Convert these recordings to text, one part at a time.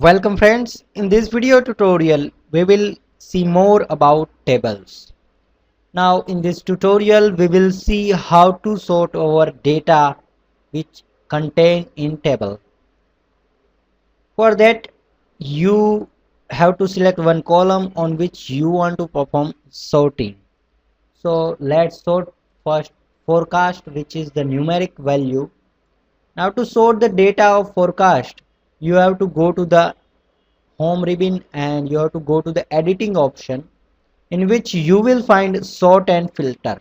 Welcome friends, in this video tutorial we will see more about tables. Now in this tutorial we will see how to sort our data which contain in table. For that you have to select one column on which you want to perform sorting. So let's sort first forecast, which is the numeric value. Now to sort the data of forecast you have to go to the home ribbon and you have to go to the editing option in which you will find sort and filter.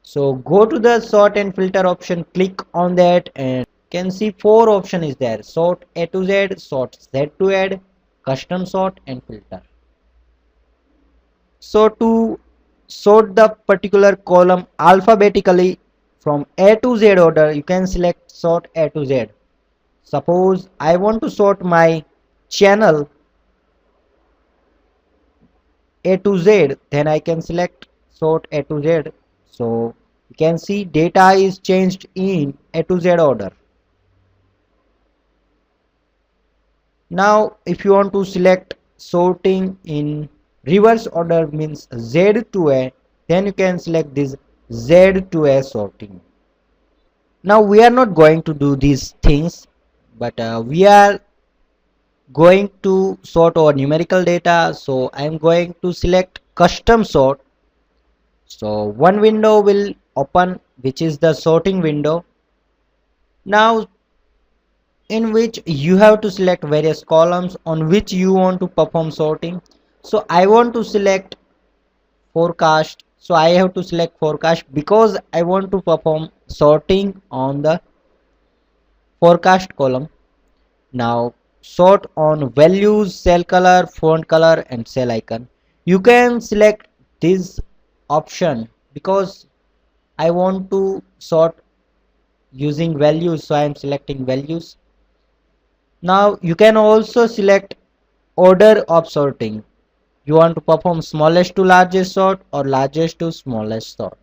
So go to the sort and filter option, click on that and can see four option is there: sort A to Z, sort Z to Z, custom sort and filter. So to sort the particular column alphabetically from A to Z order, you can select sort A to Z. Suppose I want to sort my channel A to Z, then I can select sort A to Z. So you can see data is changed in A to Z order. Now if you want to select sorting in reverse order, means Z to A, then you can select this Z to A sorting. Now we are not going to do these things, but we are going to sort our numerical data. So I am going to select custom sort. So one window will open, which is the sorting window. Now in which you have to select various columns on which you want to perform sorting. So I want to select forecast, so I have to select forecast because I want to perform sorting on the forecast column. Now sort on values, cell color, font color and cell icon. You can select this option because I want to sort using values, so I am selecting values. Now you can also select order of sorting. You want to perform smallest to largest sort or largest to smallest sort.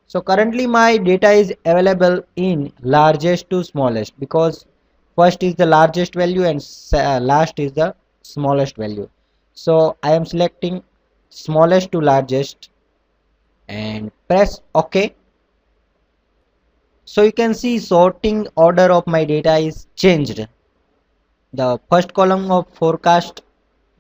So currently my data is available in largest to smallest because first is the largest value and last is the smallest value. So I am selecting smallest to largest and press OK. So you can see sorting order of my data is changed. The first column of forecast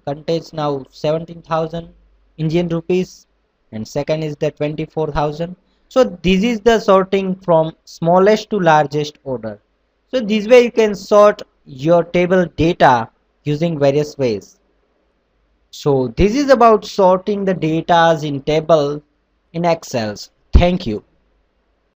contains now 17,000 Indian rupees and second is the 24,000. So this is the sorting from smallest to largest order. So this way you can sort your table data using various ways. So this is about sorting the data in table in Excel. Thank you.